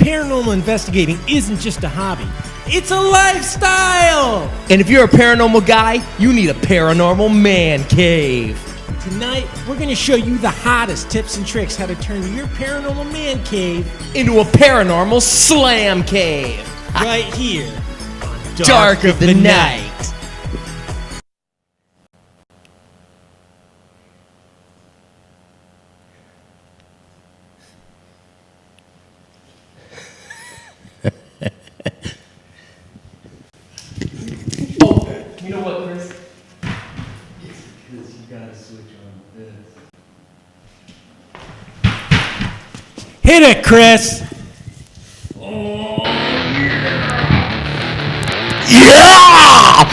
paranormal investigating isn't just a hobby, it's a lifestyle! And if you're a paranormal guy, you need a paranormal man cave. Tonight, we're going to show you the hottest tips and tricks how to turn your paranormal man cave into a paranormal slam cave. right here on Dark of the Night. You know what, Chris? It's because you gotta switch on this. Hit it, Chris! Oh, Yeah!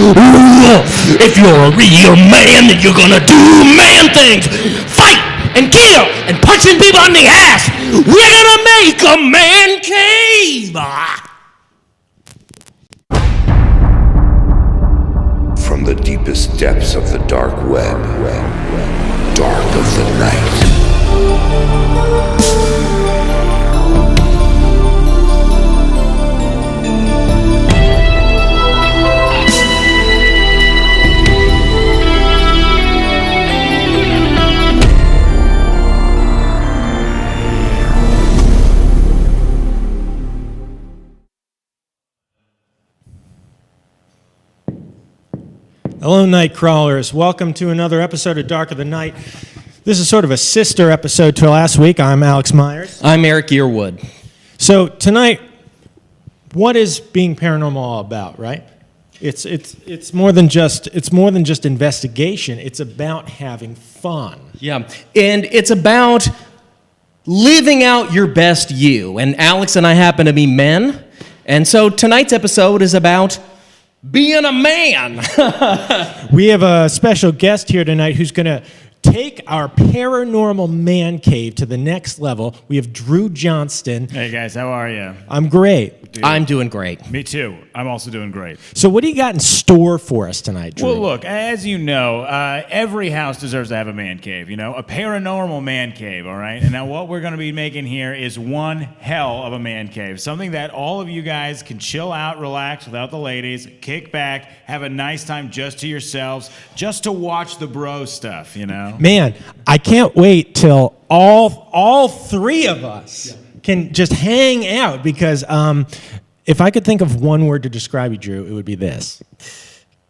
If you're a real man, then you're gonna do man things. Fight and kill and punching people in the ass. We're gonna make a man cave. From the deepest depths of the dark web, Dark of the Night. Hello, night crawlers. Welcome to another episode of Dark of the Night. This is sort of a sister episode to last week. I'm Alex Myers. I'm Eric Earwood. So tonight, what is being paranormal all about, right? It's more than just investigation. It's about having fun. Yeah, and it's about living out your best you. And Alex and I happen to be men, and so tonight's episode is about being a man. We have a special guest here tonight who's going to take our paranormal man cave to the next level. We have Drew Johnston. Hey guys, how are you? I'm great. Dude. I'm doing great. Me too. I'm also doing great. So what do you got in store for us tonight, Drew? Well, look, as you know, every house deserves to have a man cave, you know, a paranormal man cave, all right? And now what we're going to be making here is one hell of a man cave, something that all of you guys can chill out, relax without the ladies, kick back, have a nice time just to yourselves, just to watch the bro stuff, you know? Man, I can't wait till all three of us can just hang out because if I could think of one word to describe you, Drew, it would be this.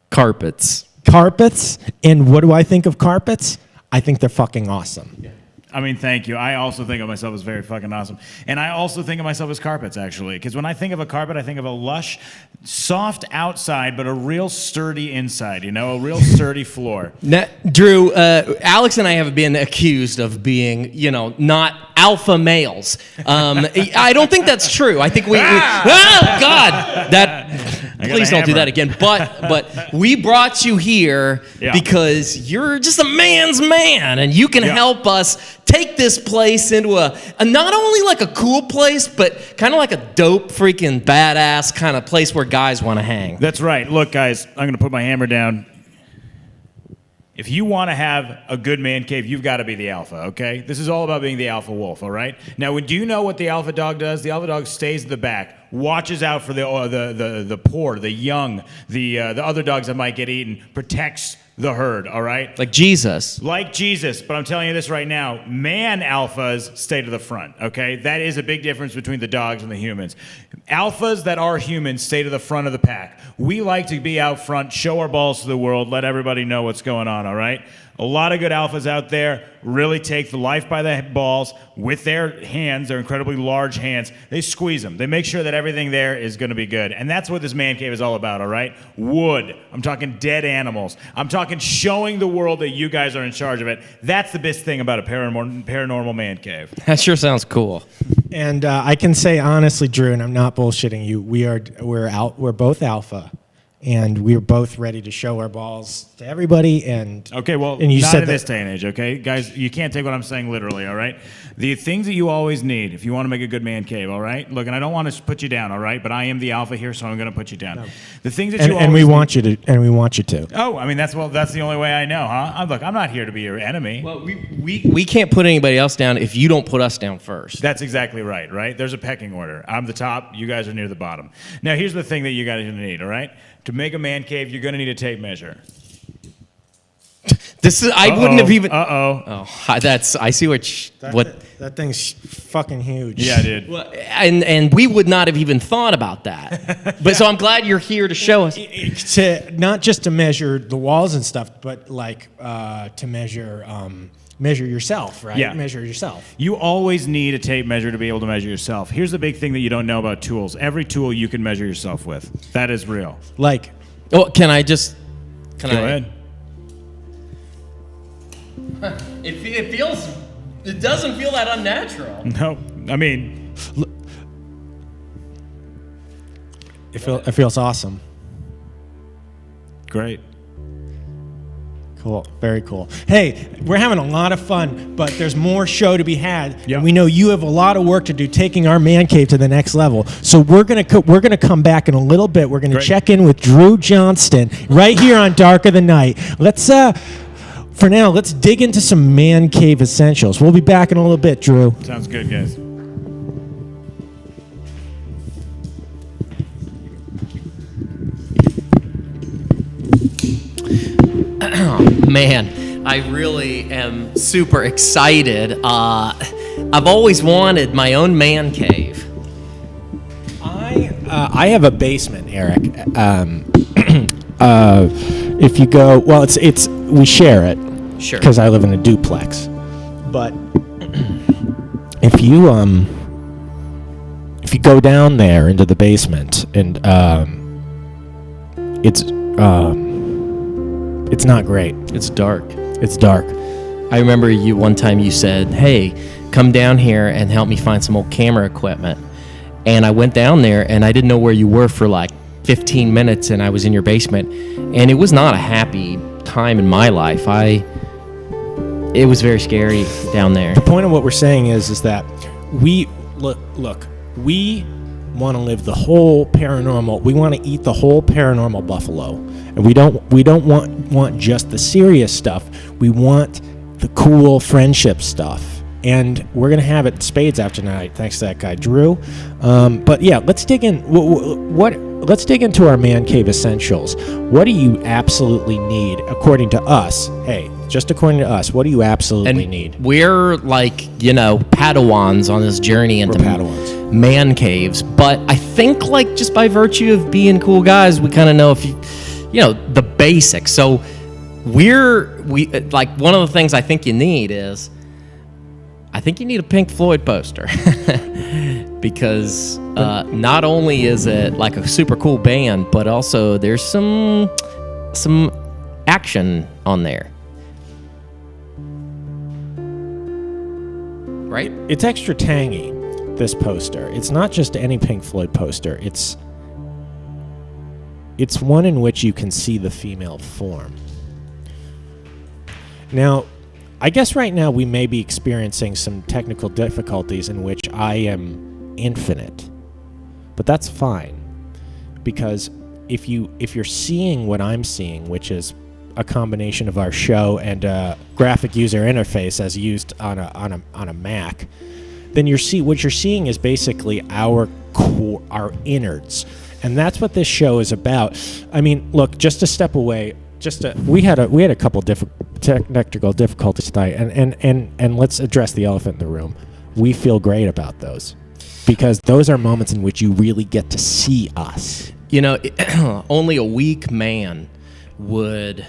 Carpets. Carpets. And what do I think of carpets? I think they're fucking awesome. Yeah. I mean, thank you. I also think of myself as very fucking awesome. And I also think of myself as carpets, actually. Because when I think of a carpet, I think of a lush, soft outside, but a real sturdy inside, you know? A real sturdy floor. Now, Drew, Alex and I have been accused of being, not alpha males. I don't think that's true. I think oh God, please don't do that again. But we brought you here because you're just a man's man, and you can help us take this place into a not only like a cool place, but kind of like a dope, freaking badass kind of place where guys want to hang. That's right. Look, guys, I'm going to put my hammer down. If you want to have a good man cave, you've got to be the alpha, okay? This is all about being the alpha wolf, all right? Now, do you know what the alpha dog does? The alpha dog stays in the back, watches out for the poor, the young, the other dogs that might get eaten, protects the herd, all right? Like Jesus. Like Jesus, but I'm telling you this right now, man alphas stay to the front, okay? That is a big difference between the dogs and the humans. Alphas that are humans stay to the front of the pack. We like to be out front, show our balls to the world, let everybody know what's going on, all right? A lot of good alphas out there really take the life by the balls with their hands, their incredibly large hands. They squeeze them. They make sure that everything there is going to be good. And that's what this man cave is all about, all right? Wood. I'm talking dead animals. I'm talking showing the world that you guys are in charge of it. That's the best thing about a paranormal man cave. That sure sounds cool. And I can say honestly, Drew, and I'm not bullshitting you, we're both alpha. and we're both ready to show our balls to everybody. And Okay, well, and you not said in that, this day and age, okay? Guys, you can't take what I'm saying literally, all right? The things that you always need if you want to make a good man cave, all right? Look, and I don't want to put you down, all right? But I am the alpha here, so I'm going to put you down. The things that you always and we need- want you to, and we want you to. Oh, I mean, that's the only way I know, huh? Look, I'm not here to be your enemy. Well, we can't put anybody else down if you don't put us down first. That's exactly right, right? There's a pecking order. I'm the top, you guys are near the bottom. Now, here's the thing that you guys are going to need, all right? To make a man cave, you're going to need a tape measure. This is I wouldn't have even. Uh-oh. Oh, that's I see That thing's fucking huge. Yeah, dude. Well, and we would not have even thought about that. But so I'm glad you're here to show us. To not just to measure the walls and stuff, but like to measure yourself, right? Yeah. Measure yourself. You always need a tape measure to be able to measure yourself. Here's the big thing that you don't know about tools. Every tool you can measure yourself with. That is real. Like, Oh, can I just? Can Go I? ahead. It feels. It doesn't feel that unnatural. No, I mean, it feels awesome. great. Cool. Very cool. Hey, we're having a lot of fun, but there's more show to be had. Yep. And we know you have a lot of work to do taking our man cave to the next level. So we're gonna come back in a little bit. We're gonna Great. check in with Drew Johnston right here on Dark of the Night. Let's for now, let's dig into some man cave essentials. We'll be back in a little bit, Drew. Sounds good, guys. Man, I really am super excited. I've always wanted my own man cave. I have a basement, Eric. If you go, well, it's we share it. Sure. Because I live in a duplex. But if you go down there into the basement and it's not great. It's dark. It's dark. I remember one time you said, "Hey, come down here and help me find some old camera equipment." And I went down there and I didn't know where you were for like 15 minutes, and I was in your basement, and it was not a happy time in my life. It was very scary down there. The point of what we're saying is that we look, we want to live the whole paranormal. We want to eat the whole paranormal buffalo, and we don't want just the serious stuff. We want the cool friendship stuff, and we're gonna have it in spades after tonight, thanks to that guy Drew. But yeah, let's dig in. Let's dig into our man cave essentials. What do you absolutely need, according to us? Hey, just according to us, what do you absolutely need? We're like, Padawans on this journey into We're Padawans. man caves. But I think like just by virtue of being cool guys, we kind of know the basics. So we like one of the things I think you need is I think you need a Pink Floyd poster. Because not only is it like a super cool band, but also there's some action on there. Right? It's extra tangy, this poster. It's not just any Pink Floyd poster. It's one in which you can see the female form. Now, I guess right now we may be experiencing some technical difficulties in which I am infinite. But that's fine. Because if you're seeing what I'm seeing, which is a combination of our show and a graphic user interface as used on a Mac, then what you're seeing is basically our core, our innards, and that's what this show is about. I mean, look, just a step away. We had a couple different technical difficulties tonight, and let's address the elephant in the room. We feel great about those because those are moments in which you really get to see us. Only a weak man would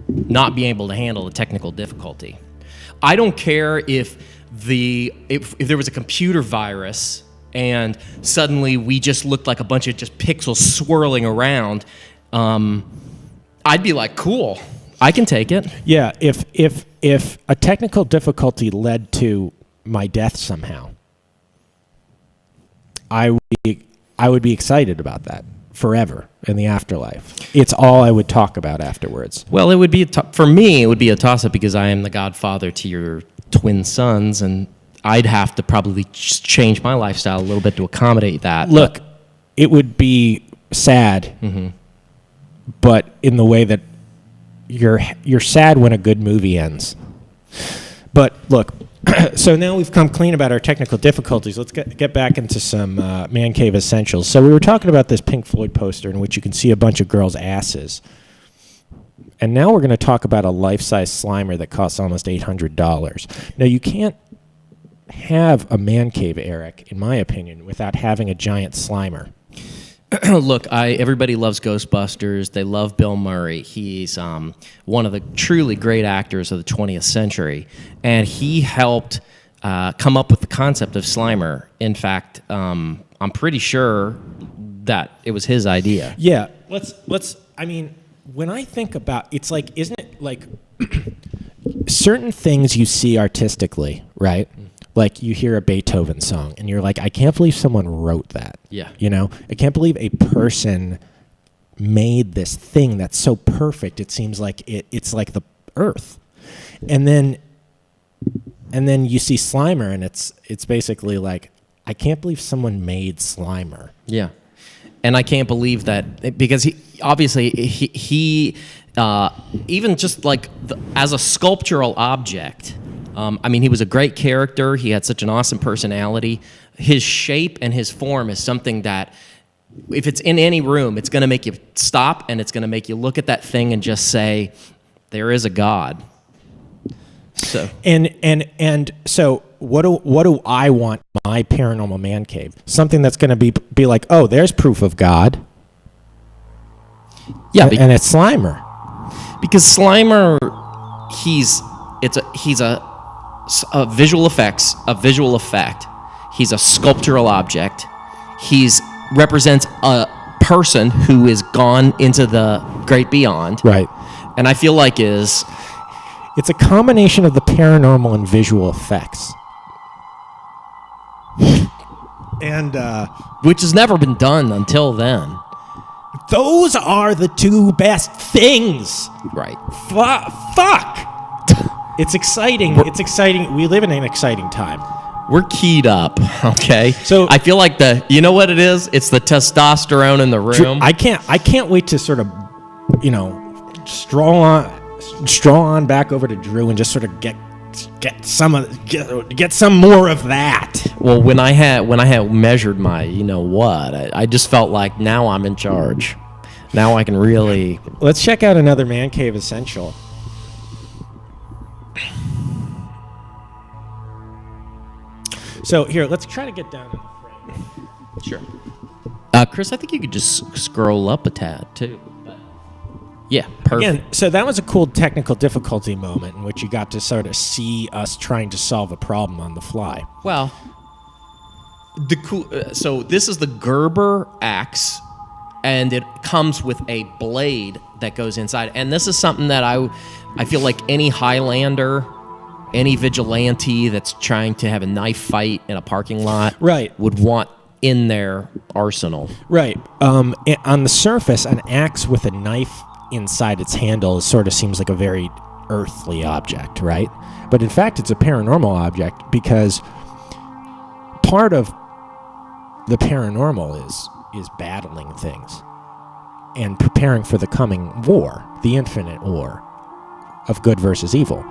not be able to handle the technical difficulty. I don't care if there was a computer virus and suddenly we just looked like a bunch of just pixels swirling around. I'd be like, cool, I can take it. Yeah, if a technical difficulty led to my death somehow, I would be excited about that forever in the afterlife. It's all I would talk about afterwards. Well, it would be for me. It would be a toss-up because I am the godfather to your twin sons, and I'd have to probably change my lifestyle a little bit to accommodate that. Look, it would be sad, but in the way that you're sad when a good movie ends. But look, so now we've come clean about our technical difficulties. Let's get back into some Man Cave essentials. So we were talking about this Pink Floyd poster in which you can see a bunch of girls' asses. And now we're going to talk about a life-size Slimer that costs almost $800. Now, you can't have a Man Cave, Eric, in my opinion, without having a giant Slimer. Look, everybody loves Ghostbusters. They love Bill Murray. He's one of the truly great actors of the 20th century, and he helped come up with the concept of Slimer. In fact, I'm pretty sure that it was his idea. Yeah, let's. I mean, when I think about, it's like, isn't it like certain things you see artistically, right? Like you hear a Beethoven song and you're like, I can't believe someone wrote that. Yeah. You know, I can't believe a person made this thing that's so perfect. It seems like it's like the earth. And then you see Slimer and it's basically like, I can't believe someone made Slimer. Yeah. And I can't believe that because he obviously even just like as a sculptural object, I mean, he was a great character. He had such an awesome personality. His shape and his form is something that, if it's in any room, it's going to make you stop and it's going to make you look at that thing and just say, there is a God. So and so what do I want my paranormal man cave? Something that's going to be like, oh, there's proof of God. Yeah, and it's Slimer. Because Slimer, he's a visual effect. He's a sculptural object. He's represents a person who is gone into the great beyond. Right. And I feel like it's a combination of the paranormal and visual effects. And which has never been done until then. Those are the two best things. Right. Fuck. It's exciting. It's exciting. We live in an exciting time. We're keyed up, okay? So I feel like you know what it is? It's the testosterone in the room. I can't wait to sort of, straw on back over to Drew and just sort of get some more of that. Well, when I had measured my, I just felt like now I'm in charge. Now I can really. Let's check out another Man Cave essential. So here, let's try to get down in the frame. Sure. Chris, I think you could just scroll up a tad too. But yeah, perfect. Again, so that was a cool technical difficulty moment in which you got to sort of see us trying to solve a problem on the fly. Well, so this is the Gerber axe, and it comes with a blade that goes inside. And this is something that I feel like any Highlander, any vigilante that's trying to have a knife fight in a parking lot would want in their arsenal. Right. On the surface, an axe with a knife inside its handle sort of seems like a very earthly object, right? But in fact, it's a paranormal object because part of the paranormal is battling things and preparing for the coming war, the infinite war of good versus evil.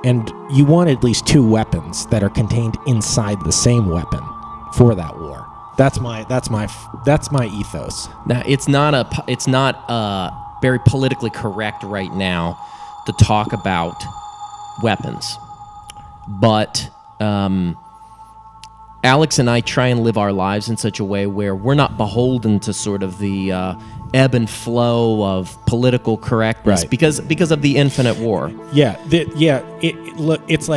And you want at least two weapons that are contained inside the same weapon for that war. That's my ethos. Now, it's not very politically correct right now to talk about weapons, but Alex and I try and live our lives in such a way where we're not beholden to sort of the ebb and flow of political correctness, right, because of the infinite war. Yeah, it's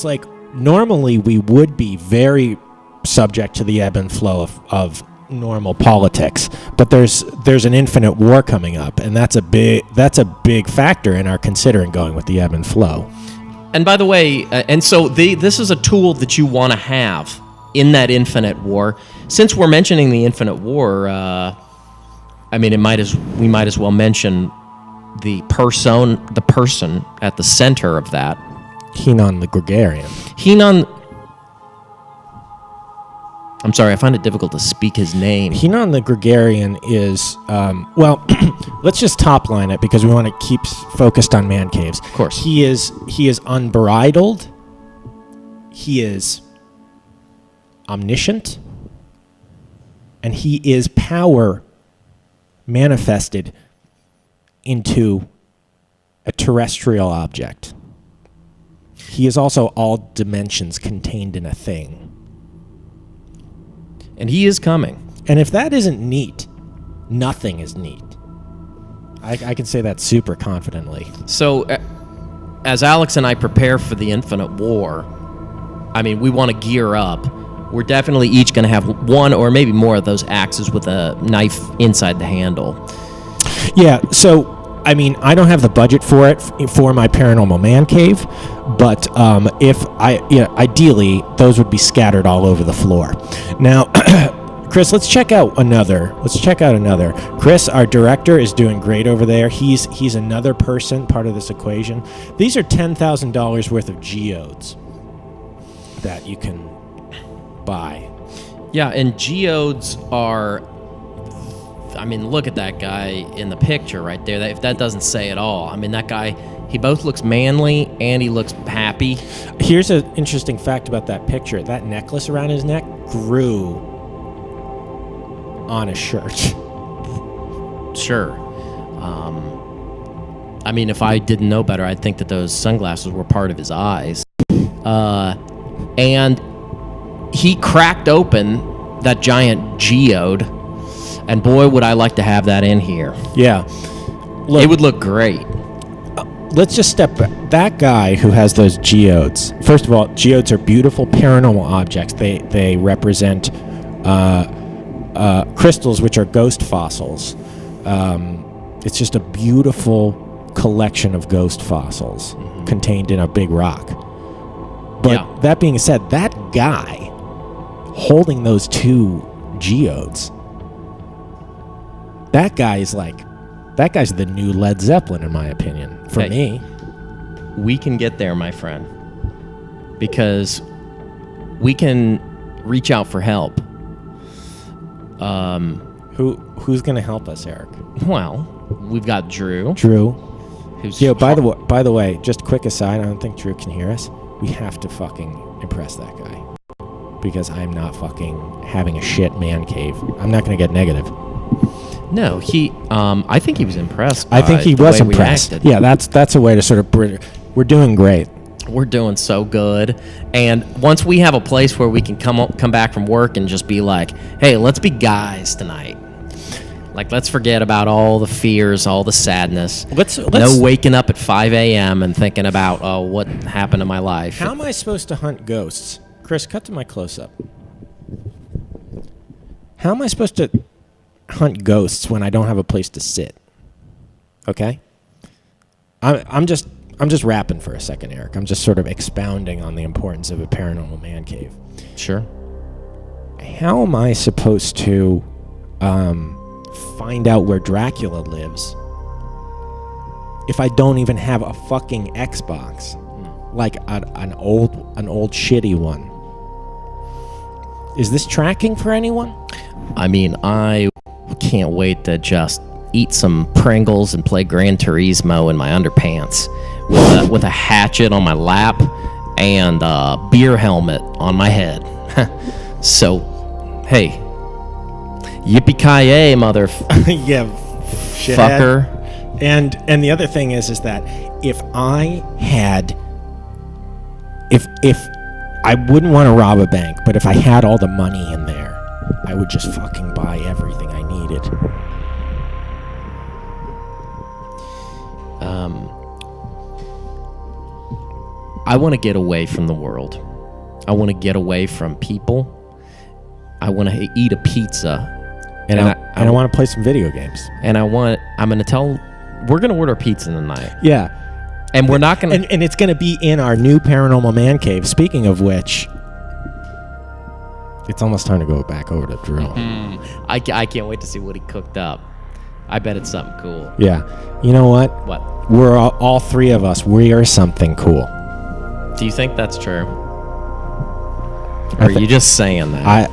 like normally we would be very subject to the ebb and flow of normal politics, but there's an infinite war coming up, and that's a big factor in our considering going with the ebb and flow. And by the way, this is a tool that you want to have in that infinite war. Since we're mentioning the infinite war, I mean, we might as well mention the person at the center of that. Heenan the Gregarian. I'm sorry, I find it difficult to speak his name. Heenan the Gregarian is, well, let's just top line it because we want to keep focused on man caves. Of course. He is unbridled. He is omniscient. And he is power manifested into a terrestrial object. He is also all dimensions contained in a thing. And he is coming. And if that isn't neat, nothing is neat. I can say that super confidently. So, as Alex and I prepare for the Infinite War, I mean, we want to gear up. We're definitely each going to have one or maybe more of those axes with a knife inside the handle. Yeah, so, I mean, I don't have the budget for it for my paranormal man cave, but ideally, those would be scattered all over the floor. Now, Chris, let's check out another. Chris, our director, is doing great over there. He's another person, part of this equation. These are $10,000 worth of geodes that you can buy. Yeah, and geodes are... I mean, look at that guy in the picture right there. If that doesn't say it all. I mean, that guy, he both looks manly and he looks happy. Here's an interesting fact about that picture. That necklace around his neck grew on a shirt. Sure. I mean, if I didn't know better, I'd think that those sunglasses were part of his eyes. And he cracked open that giant geode. And boy, would I like to have that in here. Yeah. Look, it would look great. Let's just step back. That guy who has those geodes, first of all, geodes are beautiful paranormal objects. They represent crystals, which are ghost fossils. It's just a beautiful collection of ghost fossils contained in a big rock. But that being said, that guy holding those two geodes, that guy's the new Led Zeppelin, in my opinion, for me. We can get there, my friend, because we can reach out for help. Who's going to help us, Eric? Well, we've got Drew. Who's by the way, just a quick aside, I don't think Drew can hear us. We have to fucking impress that guy. Because I'm not fucking having a shit man cave. I'm not going to get negative. No, I think he was impressed. I think he was impressed. Yeah, that's a way to sort of. We're doing great. We're doing so good, and once we have a place where we can come back from work and just be like, "Hey, let's be guys tonight." Like, let's forget about all the fears, all the sadness. No waking up at 5 a.m. and thinking about, oh, what happened to my life. How am I supposed to hunt ghosts? Chris, cut to my close-up. How am I supposed to hunt ghosts when I don't have a place to sit? Okay? I'm just rapping for a second, Eric. I'm just sort of expounding on the importance of a paranormal man cave. Sure. How am I supposed to find out where Dracula lives if I don't even have a fucking Xbox, like an old shitty one? Is this tracking for anyone? I mean, I can't wait to just eat some Pringles and play Gran Turismo in my underpants with a hatchet on my lap and a beer helmet on my head. So, hey, yippee-ki-yay, mother yeah, fucker. And the other thing is that if I wouldn't want to rob a bank, but if I had all the money in there, I would just fucking buy everything I needed. I want to get away from the world. I want to get away from people. I want to eat a pizza. And I want to play some video games. And we're going to order pizza tonight. Yeah. And we're not going to... And it's going to be in our new Paranormal Man Cave. Speaking of which, it's almost time to go back over to Drew. I can't wait to see what he cooked up. I bet it's something cool. Yeah. You know what? What? We're all three of us. We are something cool. Do you think that's true? Or are you just saying that?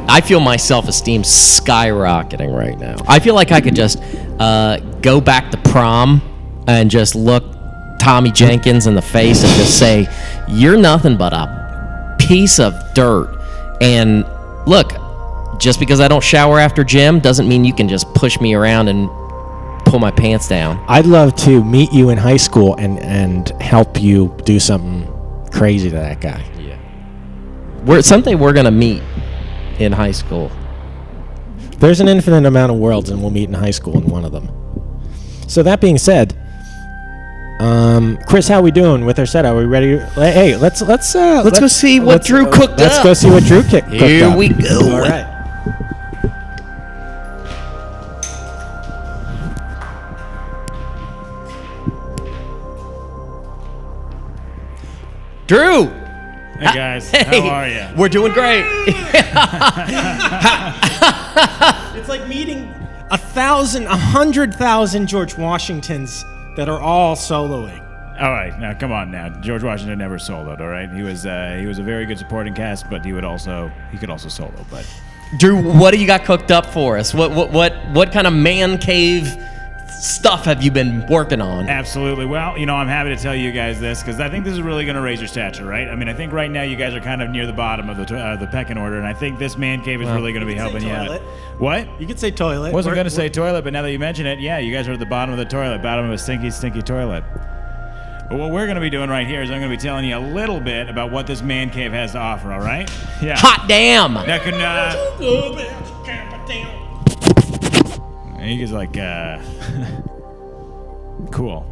I feel my self-esteem skyrocketing right now. I feel like I could just go back to prom and just look Tommy Jenkins in the face and just say, "You're nothing but a piece of dirt." And look, just because I don't shower after gym doesn't mean you can just push me around and pull my pants down. I'd love to meet you in high school and help you do something crazy to that guy. Yeah. Someday we're gonna meet in high school. There's an infinite amount of worlds, and we'll meet in high school in one of them. So that being said, Chris, how we doing with our set? Are we ready? Hey, let's go see what Drew cooked up. Let's go see what Drew cooked up. Here we go. All right. Drew. Hey guys, how are you? We're doing great. It's like meeting 100,000 George Washingtons that are all soloing. All right, now come on now. George Washington never soloed. All right, he was a very good supporting cast, but he could also solo. But Drew, what do you got cooked up for us? What kind of man cave stuff have you been working on? absolutely. Well, I'm happy to tell you guys this because I think this is really going to raise your stature, right? I mean, I think right now you guys are kind of near the bottom of the pecking order, and I think this man cave is really going to be helping you out. What? You could say toilet. Wasn't going to say toilet, but now that you mention it, yeah, you guys are at the bottom of the toilet, bottom of a stinky, stinky toilet. But what we're going to be doing right here is I'm going to be telling you a little bit about what this man cave has to offer, all right? Yeah. Hot damn! Now can, you guys like, cool.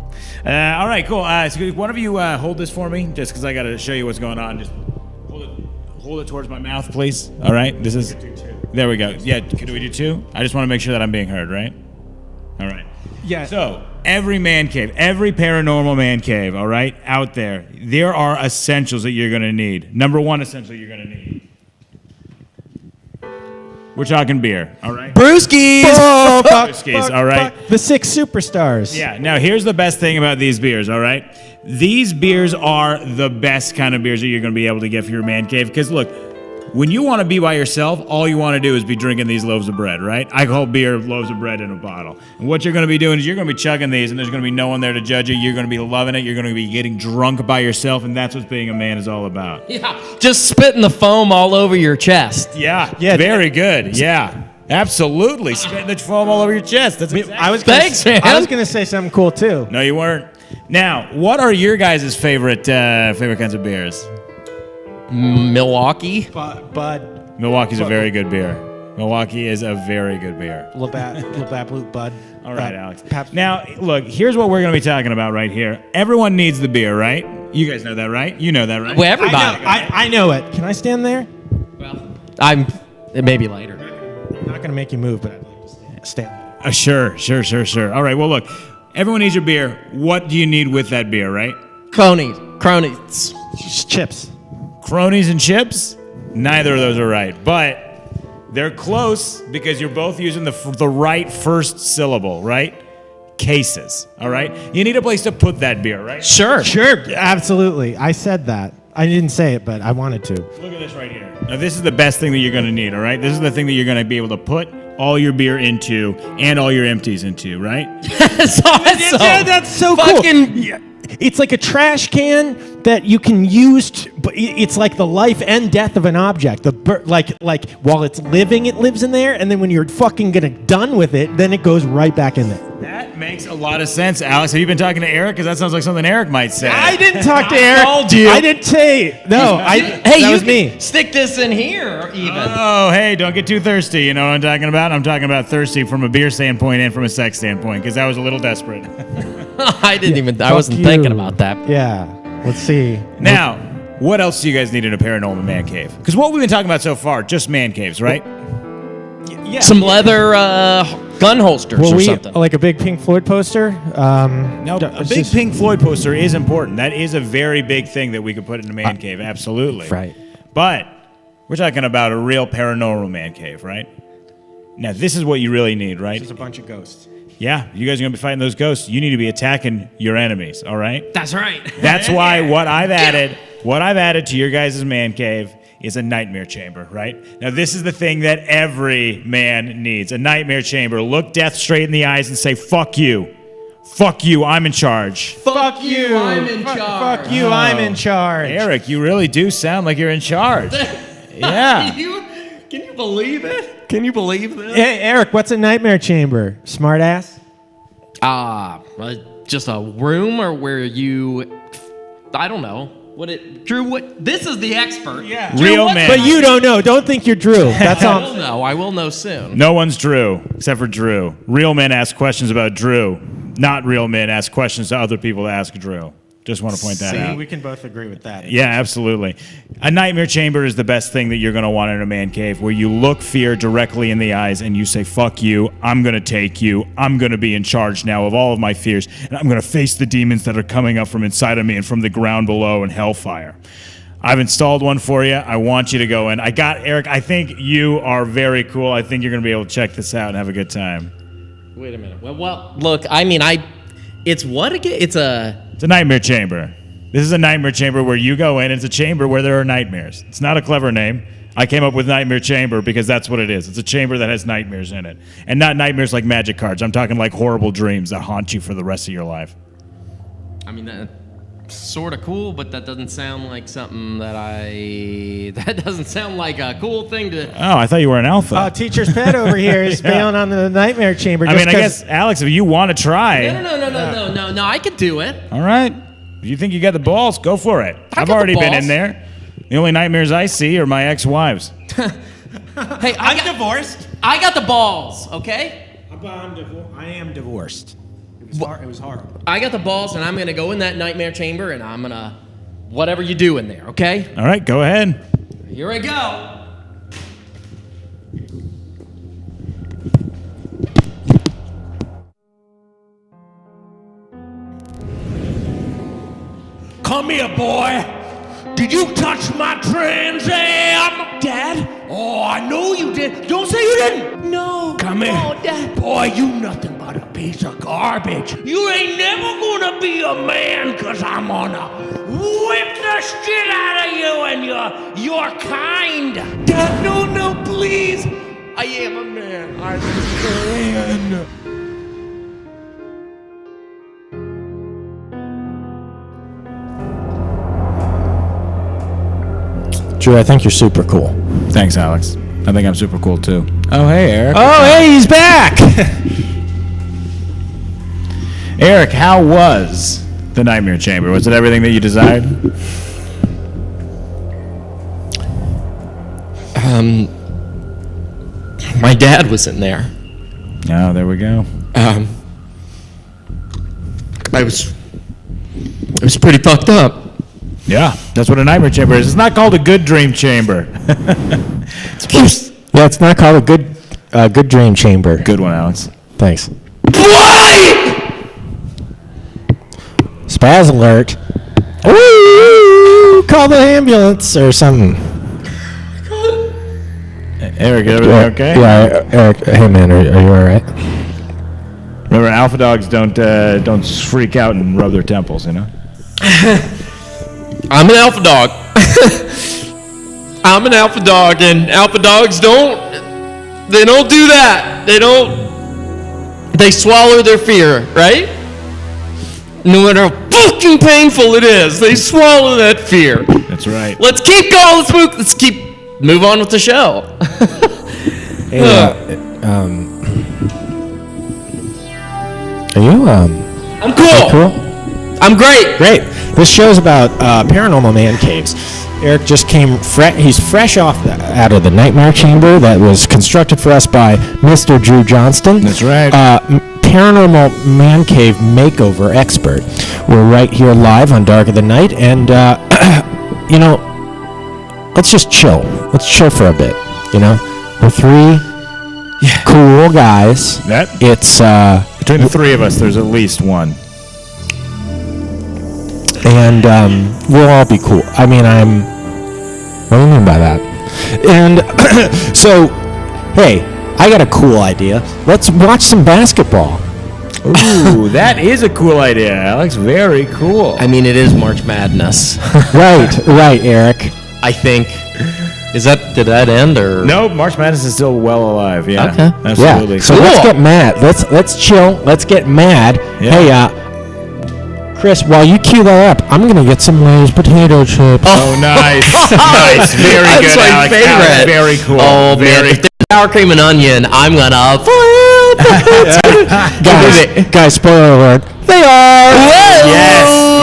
All right, cool. So one of you hold this for me, just because I got to show you what's going on. Just hold it towards my mouth, please. All right, this is. There we go. Yeah, can we do two? I just want to make sure that I'm being heard, right? All right. Yeah. So every man cave, every paranormal man cave, all right, out there are essentials that you're going to need. Number one essential you're going to need. We're talking beer, all right? Brewskis! Brewskis, all right? The 6 superstars. Yeah, now here's the best thing about these beers, all right? These beers are the best kind of beers that you're going to be able to get for your man cave. Because look, when you want to be by yourself, all you want to do is be drinking these loaves of bread, right? I call beer loaves of bread in a bottle. And what you're going to be doing is you're going to be chugging these, and there's going to be no one there to judge you. You're going to be loving it. You're going to be getting drunk by yourself, and that's what being a man is all about. Yeah, just spitting the foam all over your chest. Yeah, very good. Yeah, absolutely. Spitting the foam all over your chest. That's exactly. Thanks, man. I was going to say something cool, too. No, you weren't. Now, what are your guys' favorite kinds of beers? Milwaukee. Bud. Milwaukee's a very good beer. Milwaukee is a very good beer. Labatt Blue Bud. All right, Alex. Now, look, here's what we're going to be talking about right here. Everyone needs the beer, right? You guys know that, right? You know that, right? Well, everybody. I know it. Can I stand there? Well, maybe later. I'm not going to make you move, but I'd like to stand there. Sure. All right, well, look, everyone needs your beer. What do you need with that beer, right? Cronies. Just chips. Cronies and chips? Neither of those are right, but they're close because you're both using the right first syllable, right? Cases, all right? You need a place to put that beer, right? Sure. Absolutely. I said that. I didn't say it, but I wanted to. Look at this right here. Now, this is the best thing that you're going to need, all right? This is the thing that you're going to be able to put all your beer into and all your empties into, right? That's awesome. Yeah, that's so cool. Yeah. It's like a trash can that you can use, but it's like the life and death of an object. Like while it's living, it lives in there, and then when you're fucking done with it, then it goes right back in there. That makes a lot of sense, Alex. Have you been talking to Eric? Because that sounds like something Eric might say. I didn't talk to Eric. I told you. I didn't say. No, that was me. Stick this in here, even. Oh, hey, don't get too thirsty. You know what I'm talking about? I'm talking about thirsty from a beer standpoint and from a sex standpoint, because that was a little desperate. I wasn't thinking about that. Yeah. Let's see. Now, what else do you guys need in a paranormal man cave? Because what we've been talking about so far, just man caves, right? Yeah. Some leather gun holsters or something. Like a big Pink Floyd poster. No, a big Pink Floyd poster is important. That is a very big thing that we could put in a man cave, absolutely. Right. But we're talking about a real paranormal man cave, right? Now, this is what you really need, right? Just a bunch of ghosts. Yeah, you guys are going to be fighting those ghosts. You need to be attacking your enemies, all right? That's right. That's why what I've added to your guys' man cave is a nightmare chamber, right? Now, this is the thing that every man needs, a nightmare chamber. Look death straight in the eyes and say, fuck you. Fuck you, I'm in charge. Fuck you, I'm in charge. Fuck you, I'm in charge. Eric, you really do sound like you're in charge. Yeah. Can you believe it? Can you believe this? Hey, Eric, what's a nightmare chamber? Smart ass? Just a room or where you, I don't know. Drew, this is the expert. Yeah. Real man. But you don't know. Don't think you're Drew. That's all. I will know soon. No one's Drew, except for Drew. Real men ask questions about Drew. Not real men ask questions to other people to ask Drew. Just want to point that out. We can both agree with that. Yeah, absolutely. A nightmare chamber is the best thing that you're going to want in a man cave, where you look fear directly in the eyes and you say, fuck you, I'm going to take you, I'm going to be in charge now of all of my fears, and I'm going to face the demons that are coming up from inside of me and from the ground below in hellfire. I've installed one for you. I want you to go in. Eric, I think you are very cool. I think you're going to be able to check this out and have a good time. Wait a minute. Well, look, I mean, it's what again? It's a nightmare chamber. This is a nightmare chamber where you go in. It's a chamber where there are nightmares. It's not a clever name. I came up with nightmare chamber because that's what it is. It's a chamber that has nightmares in it. And not nightmares like magic cards. I'm talking like horrible dreams that haunt you for the rest of your life. I mean, that's sort of cool, but that doesn't sound like something that doesn't sound like a cool thing to... Oh, I thought you were an alpha. Teacher's pet over here is bailing on the nightmare chamber. I guess, Alex, if you want to try... No, I could do it. All right. If you think you got the balls, go for it. I've already been in there. The only nightmares I see are my ex-wives. Hey, I'm divorced. I got the balls, okay? I am divorced. It was horrible. I got the balls, and I'm going to go in that nightmare chamber, and I'm going to... whatever you do in there, okay? All right, go ahead. Here I go. Come here, boy. Did you touch my Trans Am? Dad? Oh, I know you did. Don't say you didn't. No. Come here. Oh, Dad. Boy, you nothing but a piece of garbage. You ain't never gonna be a man, cause I'm gonna whip the shit out of you and your kind. Dad, no, please. I am a man. I'm a man. Drew, I think you're super cool. Thanks, Alex. I think I'm super cool, too. Oh, hey, Eric. Oh, hey, he's back. Eric, how was the nightmare chamber? Was it everything that you desired? My dad was in there. Oh, there we go. It was pretty fucked up. Yeah, that's what a nightmare chamber is. It's not called a good dream chamber. Yeah, it's not called a good dream chamber. Good one, Alex. Thanks. Boy! Spaz alert. Ooh, call the ambulance or something. Eric, everything okay? Yeah, Eric. Hey, man, are you all right? Remember, alpha dogs don't freak out and rub their temples, you know? I'm an alpha dog. I'm an alpha dog, and alpha dogs don't do that. They swallow their fear, right? No matter how fucking painful it is, they swallow that fear. That's right. Let's keep going. Let's move on with the show. Hey, are you I'm cool. cool? I'm great. Great. This show's about paranormal man caves. Eric just came he's fresh out of the nightmare chamber that was constructed for us by Mr. Drew Johnston. That's right. Paranormal man cave makeover expert. We're right here live on Dark of the Night, and let's just chill. Let's chill for a bit. We're three cool guys. It's between the three of us, there's at least one. And we'll all be cool. I mean, what do you mean by that? And so, hey, I got a cool idea. Let's watch some basketball. Ooh, that is a cool idea, Alex. Very cool. I mean, it is March Madness. Right, Eric. I think. Did that end or? No, March Madness is still well alive. Yeah. Okay. Absolutely. Yeah. So let's get mad. Let's chill. Let's get mad. Yeah. Hey, Chris, while you cue that up, I'm gonna get some Lay's potato chips. Oh, nice. Nice. Very That's good, my Alex. favorite. Alex, very cool. Oh very man, if there's sour cream and onion, I'm gonna flip. Guys, spoiler alert. They are.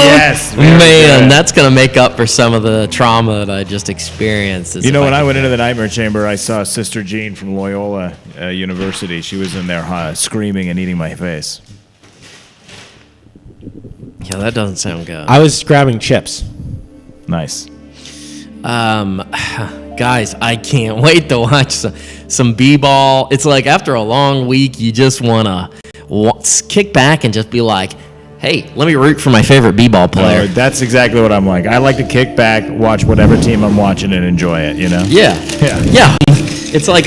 Yes. Very Man, good. that's gonna make up for some of the trauma that I just experienced. You know, when I went into the nightmare chamber, I saw Sister Jean from Loyola University. She was in there screaming and eating my face. Yeah, that doesn't sound good. I was grabbing chips. Nice. Guys, I can't wait to watch some b-ball. It's like after a long week, you just wanna kick back and just be like, hey, let me root for my favorite b-ball player. That's exactly what I'm like. I like to kick back, watch whatever team I'm watching, and enjoy it. You know? Yeah. It's like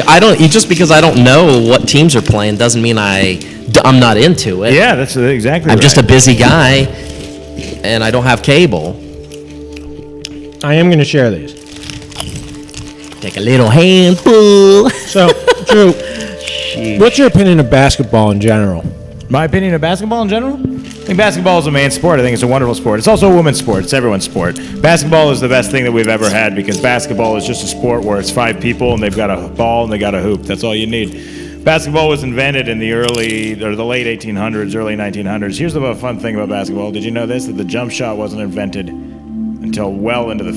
just because I don't know what teams are playing doesn't mean I'm not into it. Yeah, that's exactly. I'm right. just a busy guy, and I don't have cable. I am gonna share these. Take a little handful. So, Drew, what's your opinion of basketball in general? My opinion of basketball in general? I think basketball is a man's sport. I think it's a wonderful sport. It's also a women's sport. It's everyone's sport. Basketball is the best thing that we've ever had because basketball is just a sport where it's 5 people and they've got a ball and they got a hoop. That's all you need. Basketball was invented in the the late 1800s, early 1900s. Here's the fun thing about basketball. Did you know this? That the jump shot wasn't invented until well into the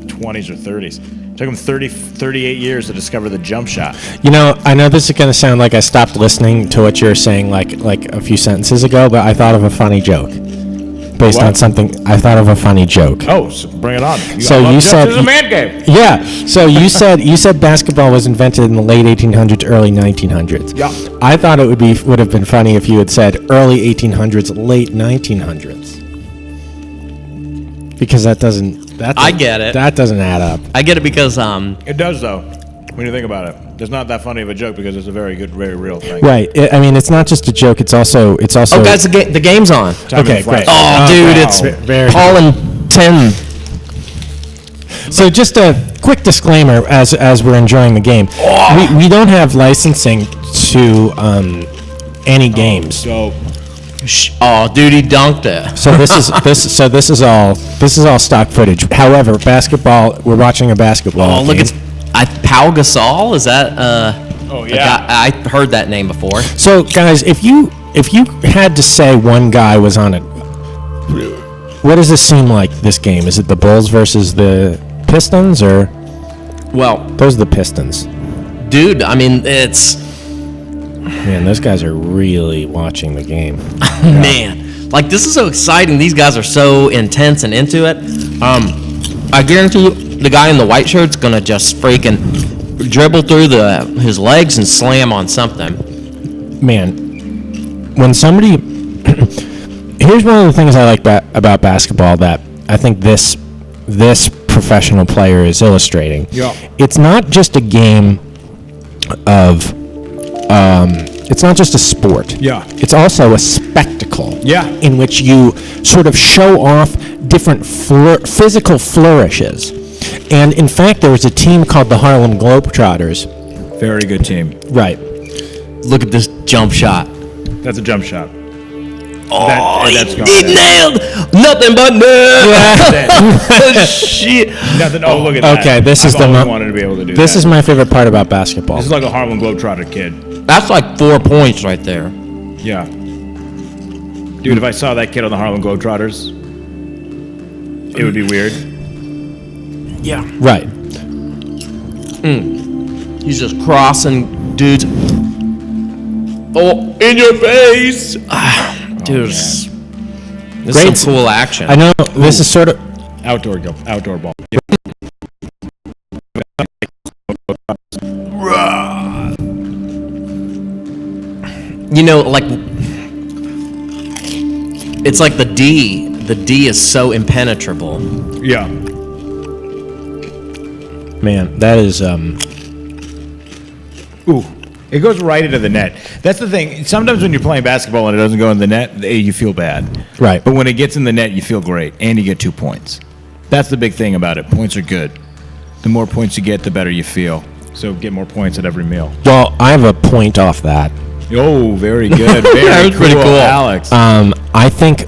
20s or 30s. It took them 38 years to discover the jump shot. You know, I know this is going to sound like I stopped listening to what you were saying like a few sentences ago, but I thought of a funny joke. Based What? on something, I thought of a funny joke. Oh, so bring it on. So you said it's a man game. Yeah. So you said basketball was invented in the late 1800s, early 1900s. Yeah. I thought it would have been funny if you had said early 1800s, late 1900s. Because that doesn't. I get it. That doesn't add up. I get it because It does, though, when you think about it. It's not that funny of a joke because it's a very good, very real thing. Right. I mean, it's not just a joke. It's also. oh guys, the game's on. Time Okay, in flight. great. Oh, dude, wow. it's Very- Paul and 10. So just a quick disclaimer as we're enjoying the game. We don't have licensing to any games. So, Oh, dude, he dunked it. So this is all stock footage. However, basketball, we're watching a basketball Oh, look, game. it's Pau Gasol. Is that oh a yeah. guy? I heard that name before. So guys, if you had to say one guy was on it, what does this seem like, this game? Is it the Bulls versus the Pistons, or Well, those are the Pistons? dude, I mean, it's Man, those guys are really watching the game. man, like this is so exciting. These guys are so intense and into it. I guarantee you, the guy in the white shirt's gonna just freaking dribble through his legs and slam on something. Man, when somebody here's one of the things I like about basketball that I think this professional player is illustrating. Yeah. It's not just a game of it's not just a sport. Yeah. It's also a spectacle. Yeah. In which you sort of show off different physical flourishes. And in fact, there was a team called the Harlem Globetrotters. Very good team. Right. Look at this jump shot. That's a jump shot. Oh, that's gone. he nailed nothing but nail. Shit. Nothing. Oh, look at that. Okay, this is I've the always mo- wanted to be able to do This that. is my favorite part about basketball. This is like a Harlem Globetrotter kid. That's like 4 points right there. Yeah. Dude, if I saw that kid on the Harlem Globetrotters, it would be weird. Yeah. Right. He's just crossing dudes. Oh, in your face. Dude, this is Great. some cool action. I know this is sort of Outdoor ball. You know, like it's like the D. The D is so impenetrable. Yeah. man, that is Ooh. It goes right into the net. That's the thing. Sometimes when you're playing basketball and it doesn't go in the net, you feel bad. Right. But when it gets in the net, you feel great, and you get 2 points. That's the big thing about it. Points are good. The more points you get, the better you feel. So get more points at every meal. Well, I have a point off that. Oh, very good. Very pretty cool. Alex. I think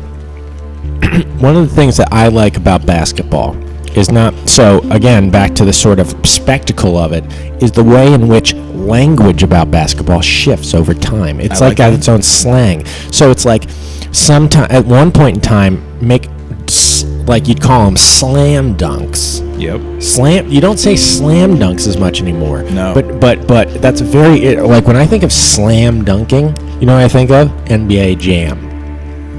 one of the things that I like about basketball is not, so again, back to the sort of spectacle of it, is the way in which language about basketball shifts over time. It's like got its own slang. So it's like sometime at one point in time, like you'd call them slam dunks. Yep. You don't say slam dunks as much anymore. No. But that's very, like when I think of slam dunking, you know what I think of? NBA Jam.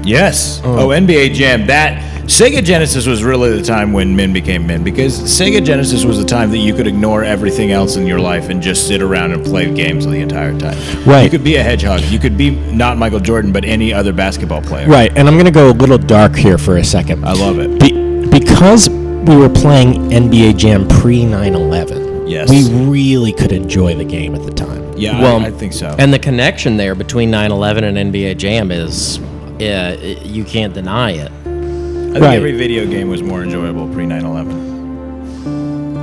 Yes. Oh, NBA Jam. That Sega Genesis was really the time when men became men, because Sega Genesis was the time that you could ignore everything else in your life and just sit around and play games the entire time. Right. You could be a hedgehog. You could be not Michael Jordan, but any other basketball player. Right. And I'm going to go a little dark here for a second. I love it. Because we were playing NBA Jam pre 9/11. Yes. We really could enjoy the game at the time. Yeah, Well, I think so. And the connection there between 9/11 and NBA Jam is, you can't deny it. I think every video game was more enjoyable pre 9/11.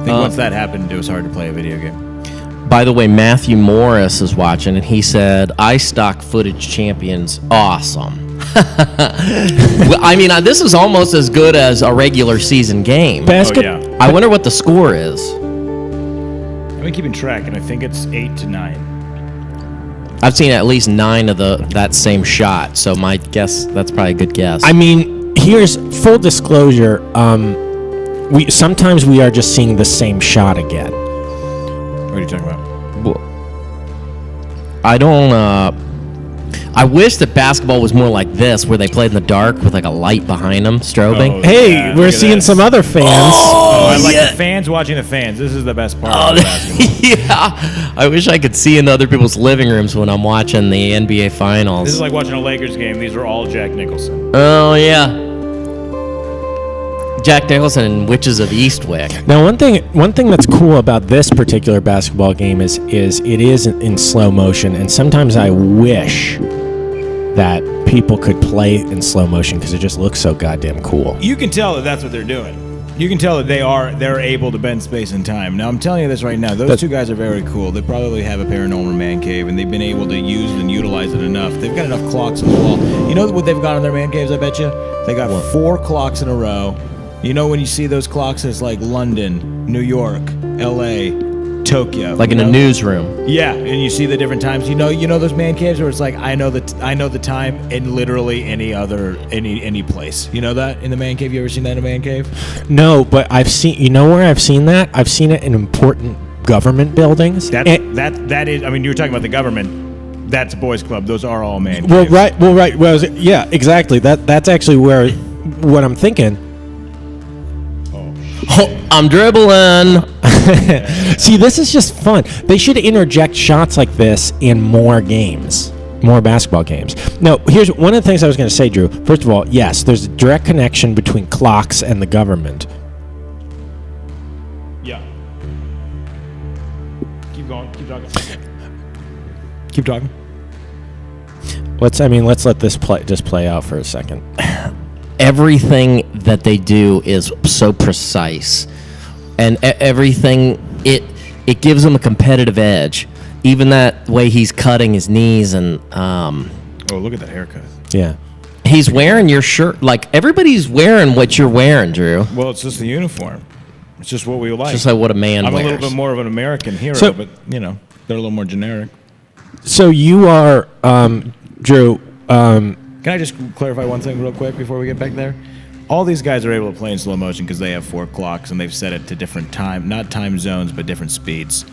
I think once that happened, it was hard to play a video game. By the way, Matthew Morris is watching, and he said, iStock Footage Champions, awesome. Well, I mean, this is almost as good as a regular season game. yeah. I wonder what the score is. I've been keeping track, and I think it's 8-9. I've seen at least 9 of that same shot, so my guess, that's probably a good guess. I mean, here's full disclosure. Sometimes we are just seeing the same shot again. What are you talking about? I don't, I wish that basketball was more like this, where they played in the dark with like a light behind them, strobing. Oh, Hey, yeah, we're look at seeing this. some other fans. I like the fans watching the fans. This is the best part of basketball. Yeah, I wish I could see in other people's living rooms when I'm watching the NBA Finals. This is like watching a Lakers game. These are all Jack Nicholson. Oh yeah, Jack Nicholson and Witches of Eastwick. Now, one thing that's cool about this particular basketball game is it is in slow motion, and sometimes I wish that people could play in slow motion because it just looks so goddamn cool. You can tell that that's what they're doing. You can tell that they're able to bend space and time. Now, I'm telling you this right now. Those two guys are very cool. They probably have a paranormal man cave, and they've been able to use and utilize it enough. They've got enough clocks on the wall. You know what they've got on their man caves, I bet you? They got 4 clocks in a row. You know when you see those clocks, it's like London, New York, L.A., Tokyo. Like in a newsroom. Yeah, and you see the different times. You know those man caves where it's like I know the time in literally any place. You know that in the man cave. You ever seen that in a man cave? No, but I've seen. You know where I've seen that? I've seen it in important government buildings. That is. I mean, you were talking about the government. That's a boys' club. Those are all man caves. Well, right. Well, yeah, exactly. That's actually what I'm thinking. Oh, I'm dribbling. See, this is just fun. They should interject shots like this in more games, more basketball games. No, here's one of the things I was going to say, Drew. First of all, yes, there's a direct connection between clocks and the government. Yeah. Keep going. Keep talking. Keep talking. Let's let this play out for a second. Everything that they do is so precise, and everything it gives them a competitive edge. Even that way he's cutting his knees, and Oh, look at that haircut. Yeah. he's wearing your shirt. Like everybody's wearing what you're wearing, Drew. Well, it's just the uniform. It's just what we like. Just like what a man I'm wears. a little bit more of an American hero, So- but they're a little more generic. So you are, Drew. Can I just clarify one thing real quick before we get back there? All these guys are able to play in slow motion because they have 4 clocks and they've set it to different not time zones, but different speeds.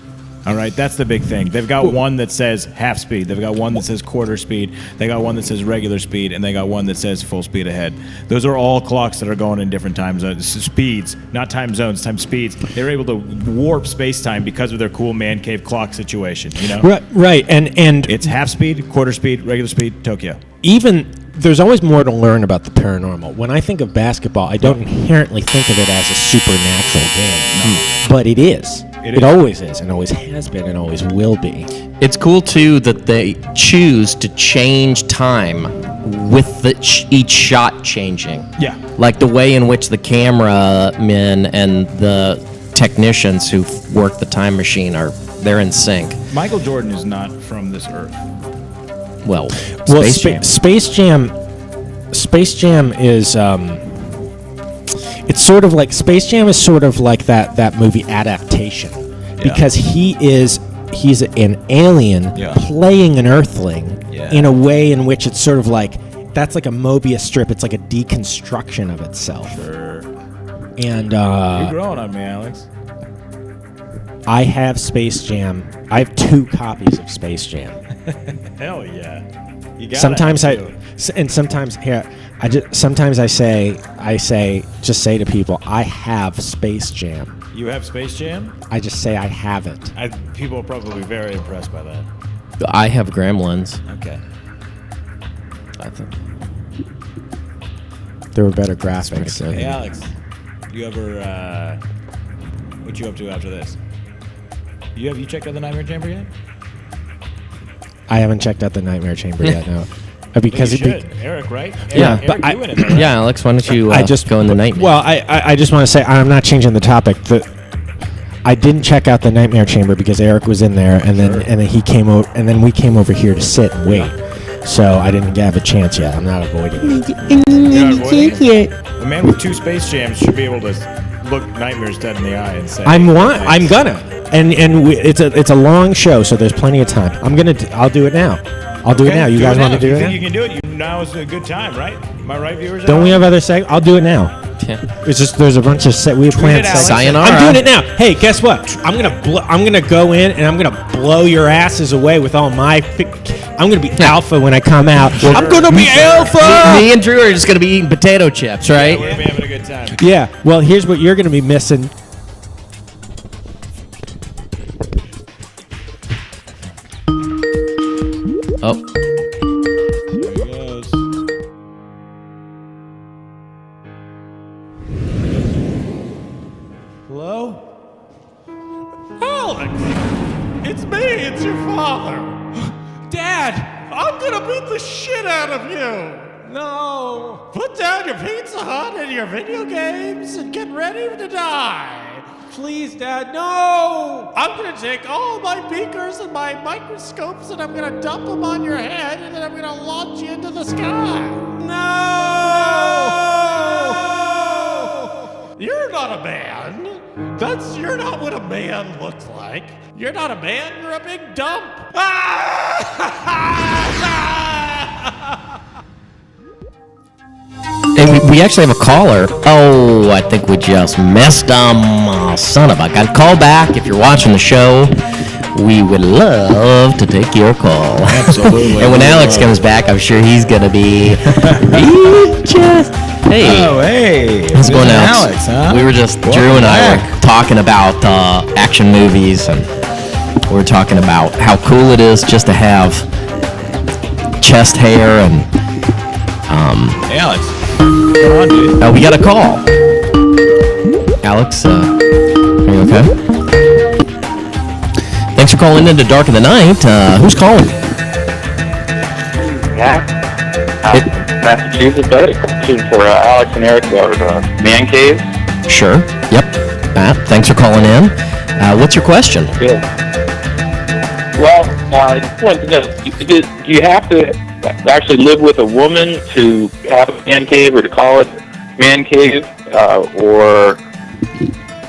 All right, that's the big thing. They've got one that says half speed. They've got one that says quarter speed. They got one that says regular speed, and they got one that says full speed ahead. Those are all clocks that are going in different time zones, speeds, not time zones, time speeds. They're able to warp space-time because of their cool man cave clock situation. You know, Right, and it's half speed, quarter speed, regular speed, Tokyo. even there's always more to learn about the paranormal. When I think of basketball, I don't inherently think of it as a supernatural game, but it is. It always is, and always has been, and always will be. It's cool too that they choose to change time with each shot changing. Yeah. Like the way in which the cameramen and the technicians who work the time machine they're in sync. Michael Jordan is not from this earth. Well, Space Jam. Space Jam is it's sort of like Space Jam is sort of like that movie Adaptation, because he's an alien playing an Earthling in a way in which it's sort of like that's like a Mobius strip. It's like a deconstruction of itself. Sure. And You're growing on me, Alex. I have Space Jam. I have 2 copies of Space Jam. Hell yeah. You got Sometimes sometimes I say to people, I have Space Jam. You have Space Jam? I just say I have it. People are probably very impressed by that. I have Gremlins. Okay. I think. There were better graphics. Hey, Alex, you ever, what you up to after this? You checked out the Nightmare Chamber yet? I haven't checked out the Nightmare Chamber yet, no. Because you it should. Eric, right? Yeah, Eric, but you in it, right? Yeah, Alex, why don't you I just go in the nightmare? Well, I just want to say I'm not changing the topic. I didn't check out the Nightmare Chamber because Eric was in there, and then he came over, and then we came over here to sit and wait. So I didn't have a chance yet. I'm not avoiding it. You're not avoiding it? The man with 2 Space Jams should be able to look nightmares dead in the eye and say, I'm gonna, it's a long show, so there's plenty of time. I'll do it now. I'll do it now. You guys want to do it now? now? You can do it. Now is a good time, right? Am I right, viewers? Don't we have other segments? I'll do it now. Yeah. It's just there's a bunch of we have planned it out. segments. Sayonara. I'm doing it now. Hey, guess what? I'm gonna go in and I'm gonna blow your asses away with all my. I'm gonna be alpha when I come out. I'm gonna be alpha. Me and Drew are just going to be eating potato chips, right? Yeah, we're gonna be having a good time. Yeah. Well, here's what you're gonna be missing. Oh. There he goes. Hello? Alex! It's me, it's your father! Dad, I'm gonna beat the shit out of you! No! Put down your Pizza Hut and your video games and get ready to die! Please, Dad, no! I'm gonna take all my beakers and my microscopes and I'm gonna dump them on your head and then I'm gonna launch you into the sky! No! You're not a man! You're not what a man looks like. You're not a man, you're a big dump. And we actually have a caller. Oh, I think we just missed son of a gun. Call back if you're watching the show. We would love to take your call. Absolutely. And when Alex comes back, I'm sure he's gonna be Hey. Oh, hey. What's going on, Alex, huh? We were just, Drew and I were talking about action movies, and we were talking about how cool it is just to have chest hair and. Hey, Alex. What's going on, dude? We got a call. Alex, are you okay? Thanks for calling into Dark of the Night. Who's calling? Yeah. Massachusetts, I had a question for Alex and Eric about man caves. Sure. Yep. Matt, thanks for calling in. What's your question? Good. Well, I just wanted to know, do you have to actually live with a woman to have a man cave or to call it man cave, or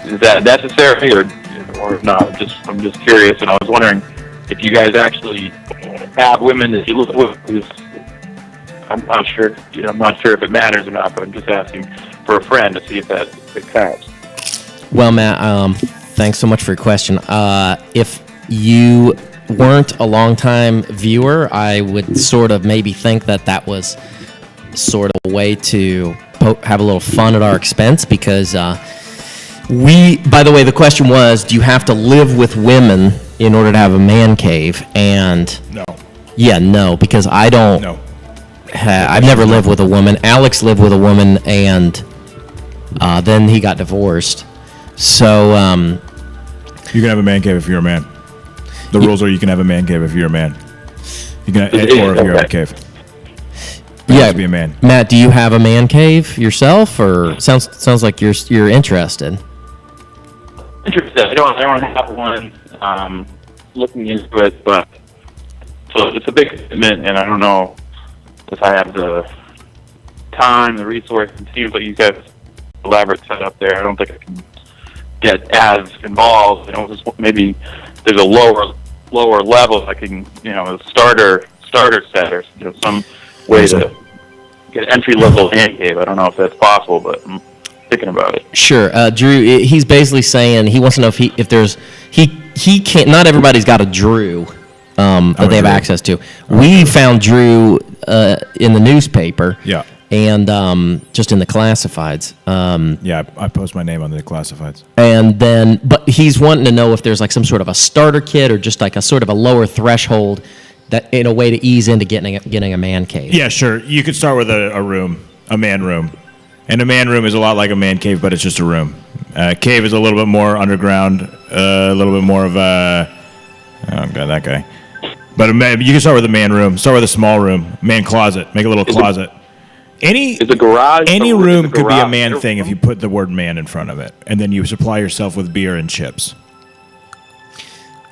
is that necessary or not? I'm just curious, and I was wondering if you guys actually have women that you live with. I'm not sure if it matters or not, but I'm just asking for a friend to see if that counts. Well, Matt, thanks so much for your question. If you weren't a longtime viewer, I would sort of maybe think that was sort of a way to have a little fun at our expense, because by the way, the question was, do you have to live with women in order to have a man cave? And No. yeah, no, because I don't. No. I've never lived with a woman. Alex lived with a woman, and then he got divorced. So You can have a man cave if you're a man. The rules are you can have a man cave if you're a man. You can, or if you're a cave. Yeah, to be a man. Matt, do you have a man cave yourself, or sounds like you're interested? Interested. I don't have one. Looking into it, but so it's a big commitment, and I don't know if I have the time, the resources. It seems like you guys have elaborate setup there. I don't think I can get as involved. Just maybe there's a lower level. I can, a starter set or some way to get an entry level man cave. I don't know if that's possible, but I'm thinking about it. Sure, Drew. He's basically saying he wants to know he can't. Not everybody's got a Drew that they have access to. We found Drew in the newspaper. Yeah. And just in the classifieds. Yeah, I post my name on the classifieds. And then, but he's wanting to know if there's like some sort of a starter kit or just like a sort of a lower threshold that in a way to ease into getting a man cave. Yeah, sure. You could start with a room, a man room. And a man room is a lot like a man cave, but it's just a room. Cave is a little bit more underground, a little bit more of a... Oh, God, that guy. But you can start with a man room. Start with a small room. Man closet. Make a little closet. Any room could be a man thing if you put the word man in front of it. And then you supply yourself with beer and chips.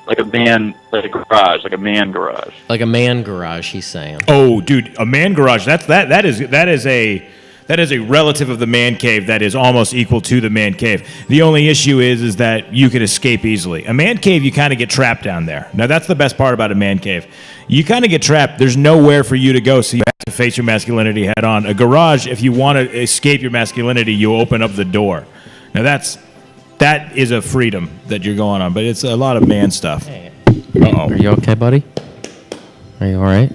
Like a man garage. Like a man garage, he's saying. Oh, dude, a man garage. That is a relative of the man cave that is almost equal to the man cave. The only issue is that you can escape easily. A man cave, you kind of get trapped down there. Now, that's the best part about a man cave. You kind of get trapped. There's nowhere for you to go, so you have to face your masculinity head on. A garage, if you want to escape your masculinity, you open up the door. Now, that is a freedom that you're going on, but it's a lot of man stuff. Hey, are you okay, buddy? Are you all right?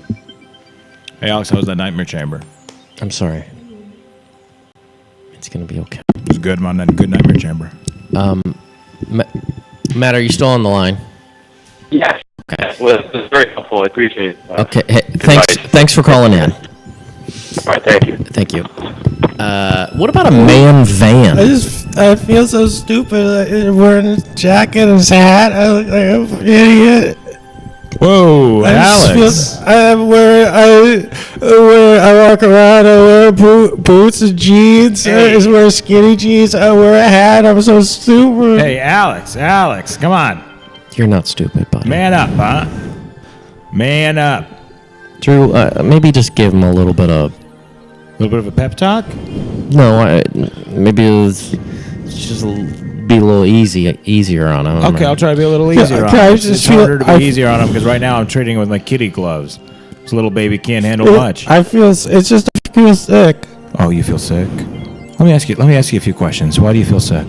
Hey, Alex, how was that nightmare chamber? I'm sorry. It's going to be okay. It was good, man. Good nightmare chamber. Matt, are you still on the line? Yes. Okay. Well, this is very helpful. I appreciate it. Okay. Hey, thanks for calling in. All right, thank you. Thank you. What about a man van? I feel so stupid wearing his jacket and his hat. I look like an idiot. Whoa, Alex. I walk around, I wear boots and jeans, I wear skinny jeans, I wear a hat, I'm so stupid. Hey, Alex, come on. You're not stupid, buddy. Man up, huh? Man up. Drew, maybe just give him a little bit of A pep talk? No, maybe it's just be a little easier on him. Okay, I'll try to be a little easier on him. It's harder to be easier on him because right now I'm trading with my kitty gloves. This little baby can't handle much. I feel sick. Oh, you feel sick? Let me ask you a few questions. Why do you feel sick?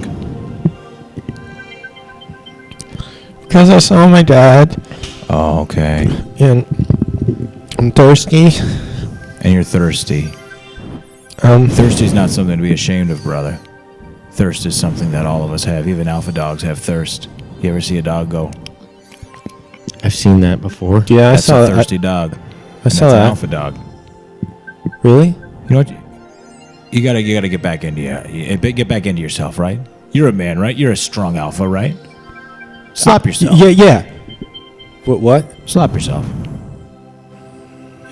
Because I saw my dad. Oh, okay. And I'm thirsty. And you're thirsty. Thirsty is not something to be ashamed of, brother. Thirst is something that all of us have. Even alpha dogs have thirst. You ever see a dog go? I've seen that before. Yeah, That's a thirsty dog. I saw that. An alpha dog. Really? You know what? You gotta get back into yourself, right? You're a man, right? You're a strong alpha, right? Slap yourself. Yeah. What? Slap yourself.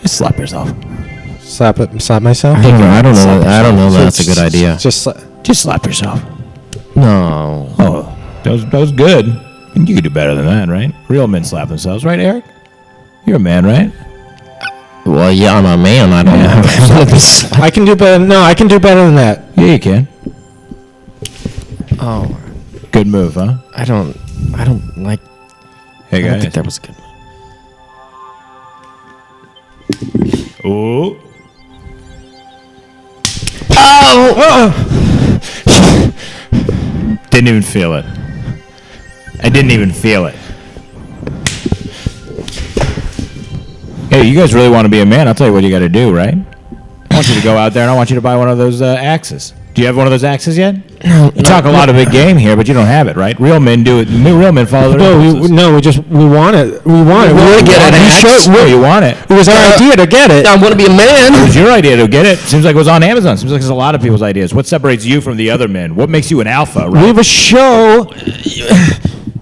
Just slap yourself. Slap myself? I don't know. That's a good idea. Just slap yourself. No. Oh, that was good. You could do better than that, right? Real men slap themselves, right, Eric? You're a man, right? Well, yeah, I'm a man. I don't know. I can do better. No, I can do better than that. Yeah, you can. Oh, good move, huh? I don't like. Hey, I don't guys. think that was good. Ooh. Didn't even feel it. I didn't even feel it. Hey, you guys really want to be a man? I'll tell you what you got to do, right? I want you to go out there and I want you to buy one of those axes. Do you have one of those axes yet? No. You talk a lot of big game here, but you don't have it, right? Real men do it. Real men follow their impulses. We want it. We want it. We want to get an axe. You want it. It was our idea to get it. I want to be a man. It was your idea to get it. Seems like it was on Amazon. Seems like it's a lot of people's ideas. What separates you from the other men? What makes you an alpha, right? We have a show.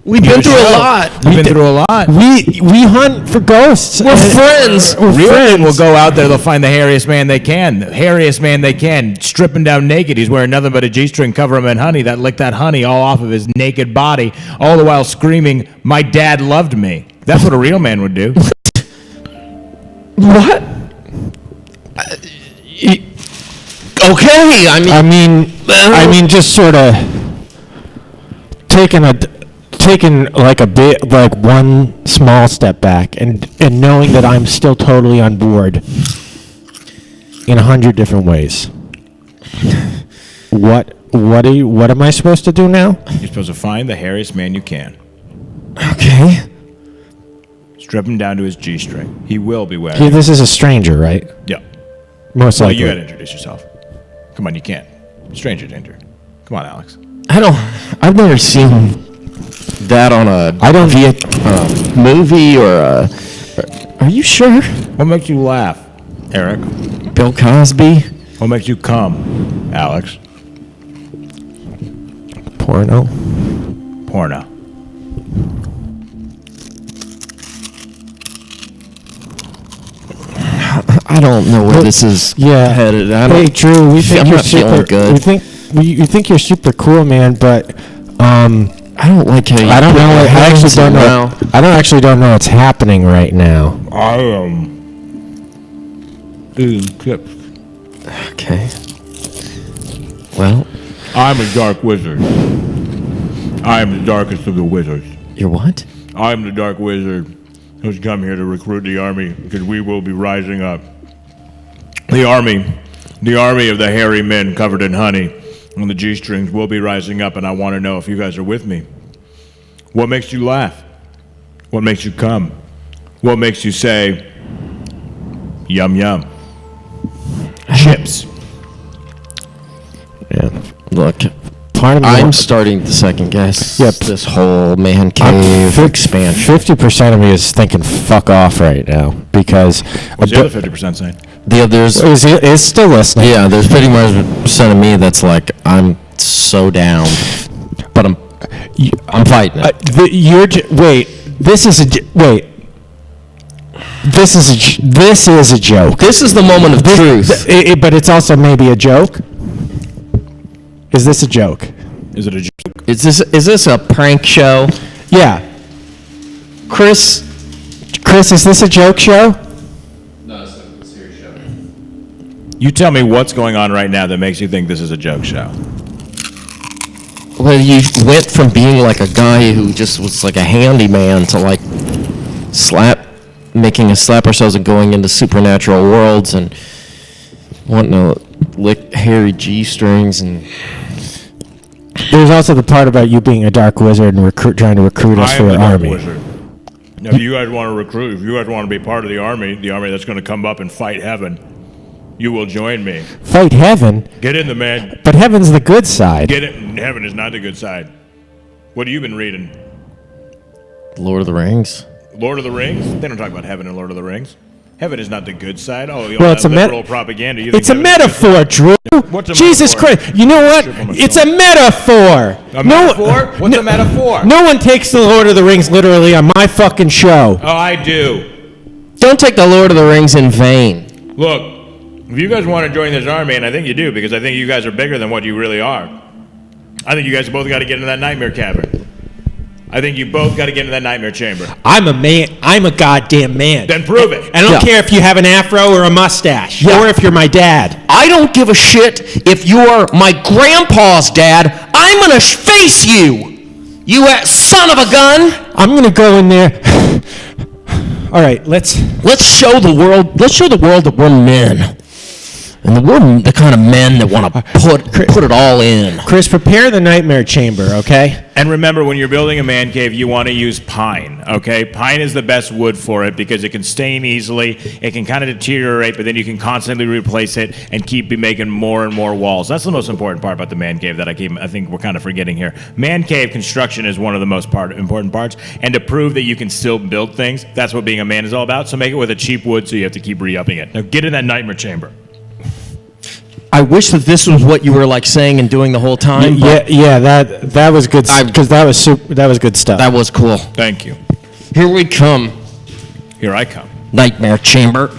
We've been through a lot. We've been through a lot. We hunt for ghosts. We're friends. Real men will go out there. They'll find the hairiest man they can. The hairiest man they can. Strip him down naked. He's wearing nothing but a G-string. Cover him in honey. That lick that honey all off of his naked body. All the while screaming, "My dad loved me." That's what a real man would do. What? Okay. I mean, just sort of taking like a bit, like one small step back, and knowing that I'm still totally on board in 100 different ways. What am I supposed to do now? You're supposed to find the hairiest man you can. Okay. Strip him down to his G-string. He will be wearing. Yeah, this is a stranger, right? Yeah. Most Well, likely. you got to introduce yourself. Come on, you can't. Stranger danger. Come on, Alex. I've never seen that on a movie or a. Are you sure? What makes you laugh, Eric? Bill Cosby? What makes you come, Alex? Porno. Porno. I don't know where this is headed. Hey, Drew, we think I'm you're not feeling super. good. You think you're super cool, man, but I don't like how you I don't put know. your I actually hands don't in know. your mouth. I don't actually don't know what's happening right now. I am eating chips. Okay. Well, I'm a dark wizard. I am the darkest of the wizards. you're what? I am the dark wizard who's come here to recruit the army because we will be rising up. The army of the hairy men covered in honey and the G-strings will be rising up, and I want to know if you guys are with me. What makes you laugh? What makes you come? What makes you say, yum yum? Chips. Yeah. Look, Part of me. I'm starting to second guess Yep. this whole man cave expansion. 50% of me is thinking "fuck off" right now because What's the other 50% saying? The others, is still listening. yeah, there's 50% of me that's like, I'm so down, but I'm fighting it. Wait. This is a wait. This is a joke. This is the moment of truth. But it's also maybe a joke. Is this a joke? Is it a joke? Is this a prank show? Yeah. Chris, is this a joke show? You tell me what's going on right now that makes you think this is a joke show. Well, you went from being like a guy who just was like a handyman to like making us slap ourselves and going into supernatural worlds and wanting to lick hairy G-strings and. There's also the part about you being a dark wizard and trying to recruit us I for am your the dark army. wizard. Now, if you guys want to recruit, if you guys want to be part of the army that's going to come up and fight heaven, you will join me. Fight heaven, Get in the man. but heaven's the good side. Get in. Heaven is not the good side. What have you been reading? Lord of the Rings. Lord of the Rings? They don't talk about heaven in Lord of the Rings. Heaven is not the good side. Oh, Well, it's a liberal propaganda. You think It's a heaven is good? metaphor, Drew. What's a Jesus metaphor? Christ! You know what? Sure, from a It's a film. metaphor. A metaphor? What's a metaphor? No one takes the Lord of the Rings literally on my fucking show. Oh, I do. Don't take the Lord of the Rings in vain. Look, if you guys want to join this army, and I think you do, because I think you guys are bigger than what you really are, I think you guys both got to get into that nightmare cavern. I think you both got to get into that nightmare chamber. I'm a man. I'm a goddamn man. Then prove it. I don't Yeah. care if you have an afro or a mustache, Yeah. or if you're my dad. I don't give a shit if you're my grandpa's dad. I'm gonna face you, you son of a gun. I'm gonna go in there. All right, let's. Let's show the world that we're men, and that we're the kind of men that want to put it all in. Chris, prepare the nightmare chamber, okay? And remember, when you're building a man cave, you want to use pine, okay? Pine is the best wood for it because it can stain easily. It can kind of deteriorate, but then you can constantly replace it and keep making more and more walls. That's the most important part about the man cave that I think we're kind of forgetting here. Man cave construction is one of the most important parts, and to prove that you can still build things, that's what being a man is all about. So make it with a cheap wood so you have to keep re-upping it. Now get in that nightmare chamber. I wish that this was what you were like saying and doing the whole time. but that was good because that was good stuff. that was cool. Thank you. Here we come, Here I come. Nightmare Chamber.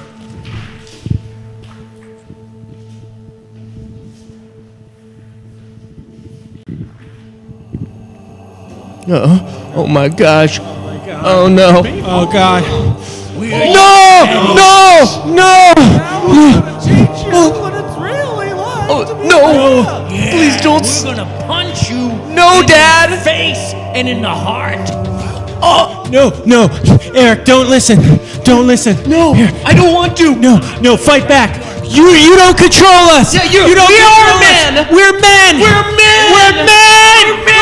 Oh my gosh. Oh no. Oh God! No! Oh no! Please don't. We're gonna punch you. No, in Dad. the face and in the heart. No, Eric, don't listen. Don't listen. No, I don't want to. No, fight back. You don't control us. Yeah, you don't we control are us. men. We're men. We're men. We're men. We're men.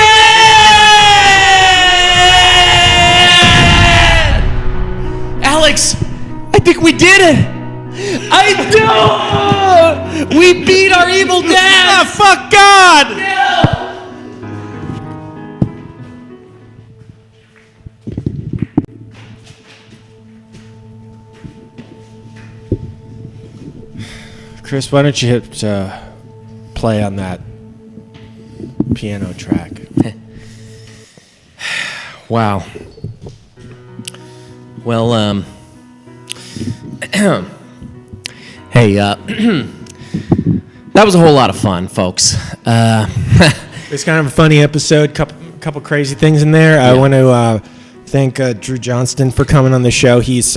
Alex, I think we did it. I do. We beat our evil dad. Fuck God. Chris, why don't you hit play on that piano track? Wow. Well, hey, that was a whole lot of fun, folks. It's kind of a funny episode. Couple crazy things in there. I want to thank Drew Johnston for coming on the show. He's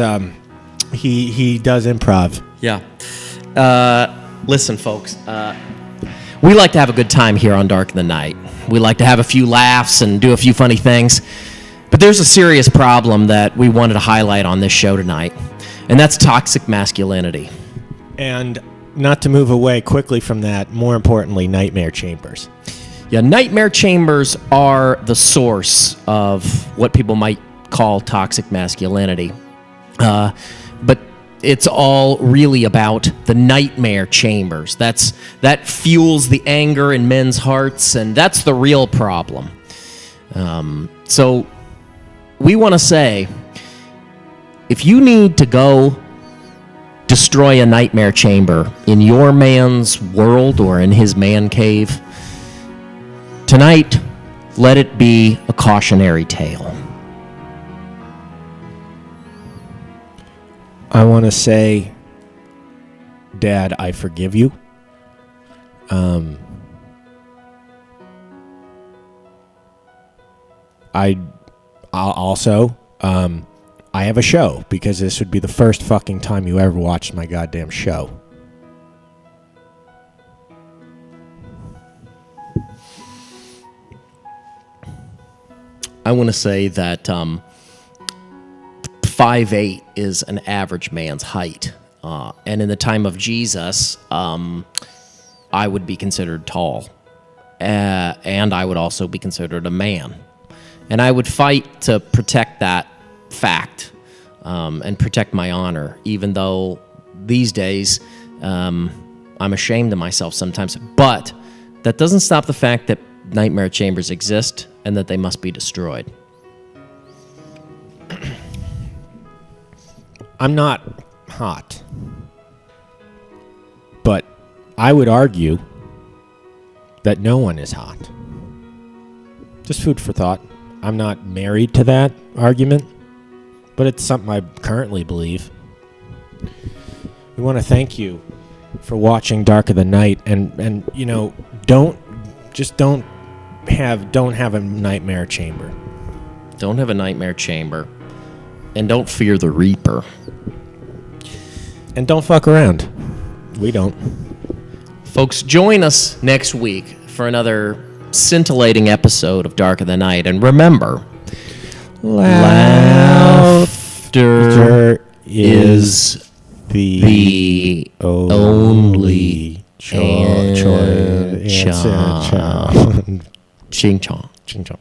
he does improv. Yeah. Listen, folks. We like to have a good time here on Dark in the Night. We like to have a few laughs and do a few funny things. But there's a serious problem that we wanted to highlight on this show tonight, and that's toxic masculinity. And not to move away quickly from that, more importantly, nightmare chambers. Yeah, nightmare chambers are the source of what people might call toxic masculinity. But it's all really about the nightmare chambers. That fuels the anger in men's hearts, and that's the real problem. So we want to say, if you need to go destroy a nightmare chamber in your man's world or in his man cave, tonight, let it be a cautionary tale. I want to say, Dad, I forgive you. I'll also, I have a show because this would be the first fucking time you ever watched my goddamn show. I want to say that 5'8" is an average man's height. And in the time of Jesus, I would be considered tall. And I would also be considered a man. And I would fight to protect that fact and protect my honor, even though these days I'm ashamed of myself sometimes. But that doesn't stop the fact that nightmare chambers exist and that they must be destroyed. I'm not hot, but I would argue that no one is hot. Just food for thought. I'm not married to that argument, but it's something I currently believe. We want to thank you for watching Dark of the Night, and you know, don't have a nightmare chamber. Don't have a nightmare chamber, and don't fear the Reaper. And don't fuck around. We don't. Folks, join us next week for another scintillating episode of Dark of the Night. And remember, laughter is the only answer. Ching chong. Ching chong.